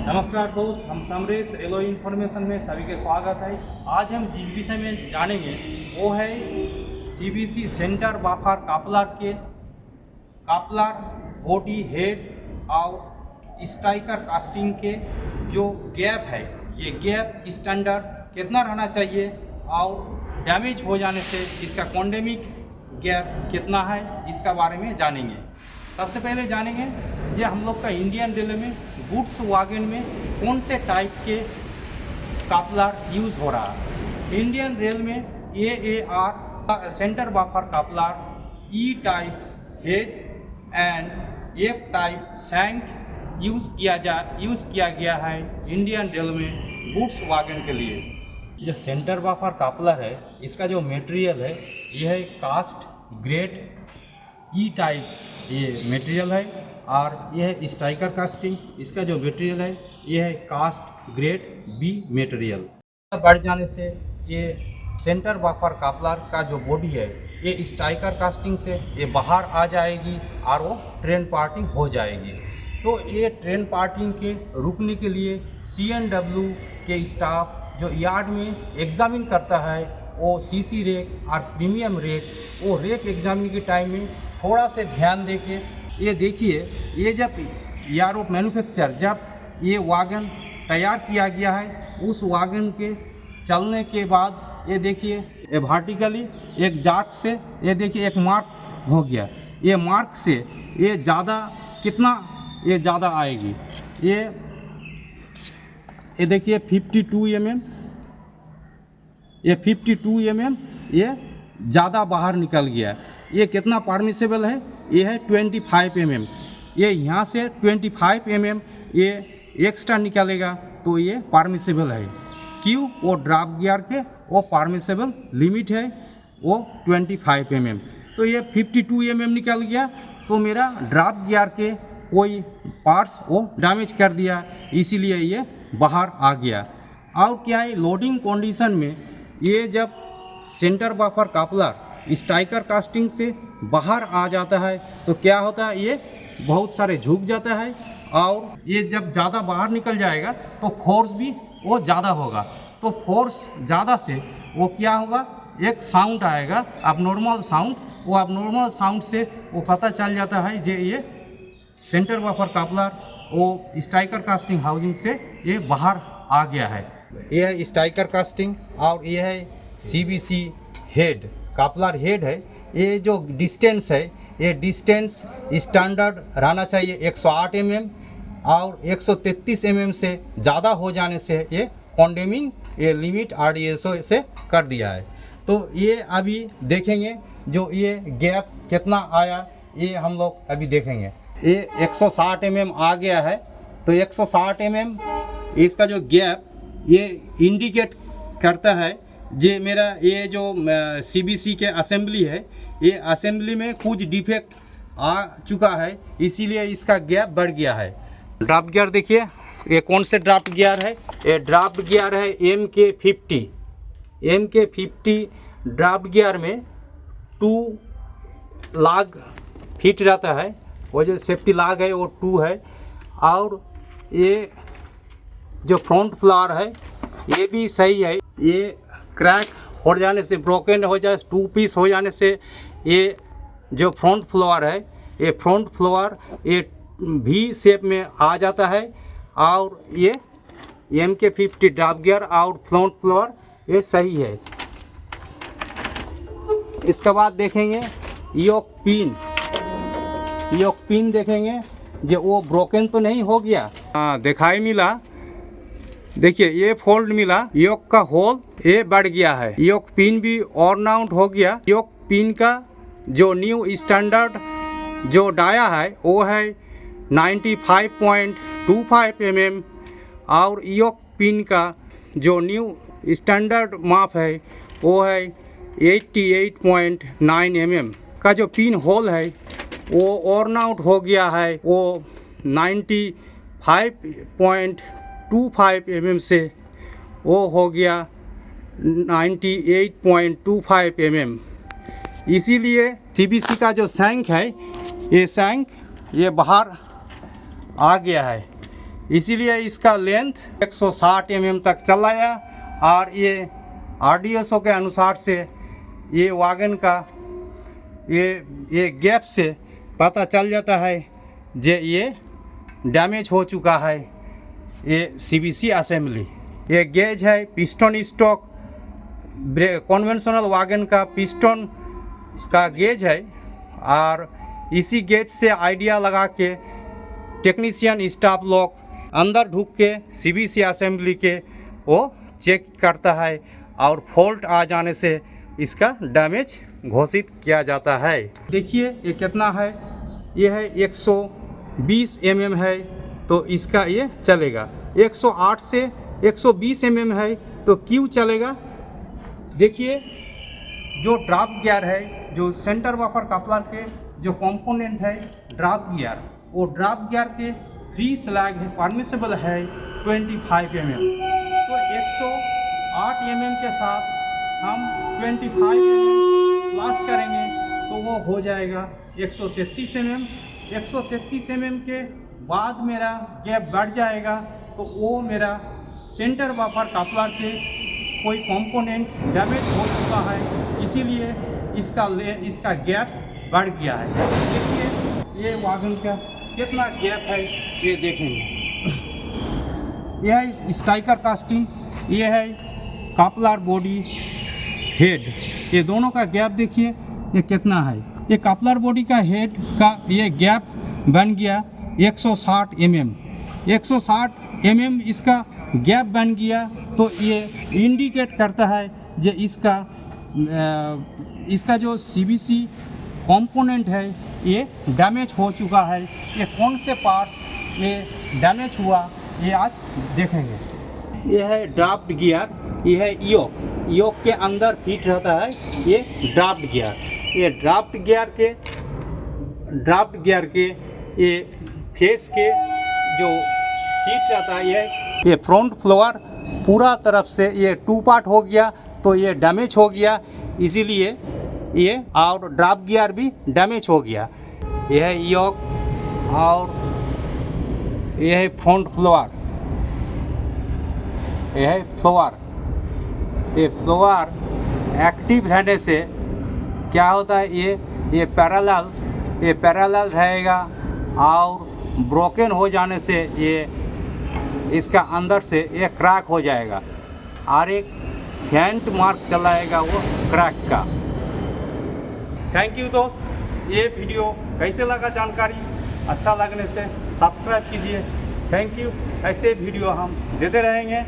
नमस्कार दोस्त, हम समरेश एलो इन्फॉर्मेशन में सभी के स्वागत है। आज हम जिस विषय में जानेंगे वो है सीबीसी सेंटर बाफर कापलर के कापलर बॉडी हेड और स्ट्राइकर कास्टिंग के जो गैप है, ये गैप स्टैंडर्ड कितना रहना चाहिए और डैमेज हो जाने से इसका कॉन्डेमिक गैप कितना है, इसका बारे में जानेंगे। सबसे पहले जानेंगे ये हम लोग का इंडियन रेलवे में गुड्स वागन में कौन से टाइप के कापलर यूज़ हो रहा है। इंडियन रेल में AAR centre buffer coupler, E type head end F type shank use किया गया है इंडियन रेल में गुड्स वागन के लिए। जो सेंटर बाफर कापलर है, इसका जो मटेरियल है यह है कास्ट ग्रेड E टाइप ये मटेरियल है, और यह है स्ट्राइकर कास्टिंग, इसका जो मटेरियल है यह है कास्ट ग्रेड B मटेरियल। बढ़ जाने से ये सेंटर बाफर कापलर का जो बॉडी है ये स्ट्राइकर कास्टिंग से ये बाहर आ जाएगी और वो ट्रेन पार्टिंग हो जाएगी। तो ये ट्रेन पार्टिंग के रुकने के लिए CNW के स्टाफ जो यार्ड में एग्जामिन करता है वो CC रेक और प्रीमियम रेक, वो रेक एग्जामिन के टाइम में थोड़ा से ध्यान दे के ये देखिए, ये जब यारो मैन्युफैक्चर जब ये वागन तैयार किया गया है, उस वागन के चलने के बाद ये देखिए ये वर्टिकली एक जाक से ये देखिए एक मार्क हो गया। ये मार्क से ये ज़्यादा कितना ये ज़्यादा आएगी, ये देखिए 52 mm, ये 52 mm ये ज़्यादा बाहर निकल गया। ये कितना परमिसेबल है, ये है 25 mm। ये यहाँ से 25 mm ये एक्स्ट्रा निकलेगा तो ये परमिसेबल है। क्यों? वो ड्रॉप गियर के वो परमिसेबल लिमिट है वो 25 mm। तो ये 52 mm निकल गया तो मेरा ड्रॉप गियर के कोई पार्ट्स वो डैमेज कर दिया, इसीलिए ये बाहर आ गया। और क्या है, लोडिंग कंडीशन में ये जब centre buffer coupler striker casting से बाहर आ जाता है तो क्या होता है, ये बहुत सारे झुक जाता है और ये जब ज़्यादा बाहर निकल जाएगा तो फोर्स भी वो ज़्यादा होगा। तो फोर्स ज़्यादा से वो क्या होगा, एक साउंड आएगा अबनॉर्मल साउंड। वो अबनॉर्मल साउंड से वो पता चल जाता है जे ये सेंटर बाफर कापलर वो स्ट्राइकर कास्टिंग हाउसिंग से ये बाहर आ गया है। ये है स्ट्राइकर कास्टिंग और ये है CBC हेड, कापलर हेड है। ये जो डिस्टेंस है ये डिस्टेंस स्टैंडर्ड रहना चाहिए 108 mm, और 133 mm से ज़्यादा हो जाने से ये कॉन्डेमिंग ये लिमिट RDSO से कर दिया है। तो ये अभी देखेंगे जो ये गैप कितना आया, ये हम लोग अभी देखेंगे। ये 160 mm आ गया है, तो 160 mm इसका जो गैप ये इंडिकेट करता है जे मेरा ये जो CBC के असेंबली है, ये असेंबली में कुछ डिफेक्ट आ चुका है, इसीलिए इसका गैप बढ़ गया है। ड्राफ्ट गियर देखिए, ये कौन से ड्राफ्ट गियर है, ये ड्राफ्ट गियर है MK50। MK50 ड्राफ्ट गियर में 2 लाग फिट रहता है, वो जो सेफ्टी लाग है वो 2 है। और ये जो फ्रंट फ्लावर है ये भी सही है। ये क्रैक हो जाने से, ब्रोकन हो जाए, 2 पीस हो जाने से ये जो फ्रंट फ्लावर है ये फ्रंट फ्लावर ये V शेप में आ जाता है। और ये MK50 ड्राफ्ट गियर और फ्रंट फ्लावर ये सही है। इसके बाद देखेंगे योक पिन देखेंगे जो वो ब्रोकन तो नहीं हो गया। हाँ, दिखाई मिला, देखिए ये फोल्ड मिला, योक का होल ये बढ़ गया है, योक पिन भी ऑर्न आउट हो गया। योक पिन का जो न्यू स्टैंडर्ड जो डाया है वो है 95.25 mm, और योक पिन का जो न्यू स्टैंडर्ड माप है वो है 88.9 mm का जो पिन होल है वो ऑर्न आउट हो गया है, वो 95.25 mm से वो हो गया 98.25 mm। इसीलिए CBC का जो शैंक है ये शैंक ये बाहर आ गया है। इसीलिए इसका लेंथ 160 mm तक चला है। और ये RDSO के अनुसार से ये वागन का ये गैप से पता चल जाता है जे ये डैमेज हो चुका है ये CBC असेंबली। ये गेज है पिस्टन स्टॉक कन्वेंशनल वागन का पिस्टन का गेज है। और इसी गेज से आइडिया लगा के टेक्नीशियन स्टाफ लोग अंदर ढुक के CBC असेंबली के वो चेक करता है और फॉल्ट आ जाने से इसका डैमेज घोषित किया जाता है। देखिए ये कितना है, ये है 120 mm है तो इसका ये चलेगा। 108 से 120 mm है तो क्यों चलेगा। देखिए जो ड्रॉप गियर है, जो सेंटर बफर कपलर के जो कंपोनेंट है ड्रॉप गियर, वो ड्रॉप गियर के फ्री स्लैग है परमिसेबल है 25 mm। तो 108 mm के साथ हम 25 mm प्लस करेंगे तो वो हो जाएगा 133 mm। 133 mm के बाद मेरा गैप बढ़ जाएगा तो वो मेरा सेंटर बफर कपलर के कोई कंपोनेंट डैमेज हो चुका है, इसीलिए इसका गैप बढ़ गया है। देखिए ये वागन का कितना गैप है ये देखेंगे। यह है स्ट्राइकर कास्टिंग, ये है कपलर बॉडी हेड, ये दोनों का गैप देखिए ये कितना है। ये कपलर बॉडी का हेड का ये गैप बन गया 160 mm। 160 mm इसका गैप बन गया तो ये इंडिकेट करता है जो इसका जो CBC कंपोनेंट है ये डैमेज हो चुका है। ये कौन से पार्ट्स ये डैमेज हुआ ये आज देखेंगे। ये है ड्राफ्ट गियर, ये है योक के अंदर फिट रहता है ये ड्राफ्ट गियर। ये ड्राफ्ट गियर के ये फेस के जो फिट रहता है ये फ्रंट फ्लोर पूरा तरफ से ये 2 पार्ट हो गया तो ये डैमेज हो गया, इसीलिए ये और ड्राफ्ट गियर भी डैमेज हो गया। यह है योक और यह है फ्रंट फ्लोर, यह है फ्लोर। ये फ्लोर एक्टिव रहने से क्या होता है ये पैरेलल रहेगा और ब्रोकन हो जाने से ये इसका अंदर से ये क्रैक हो जाएगा और एक सेंट मार्क चलाएगा वो क्रैक का। थैंक यू दोस्त, ये वीडियो कैसे लगा जानकारी अच्छा लगने से सब्सक्राइब कीजिए। थैंक यू, ऐसे वीडियो हम देते रहेंगे।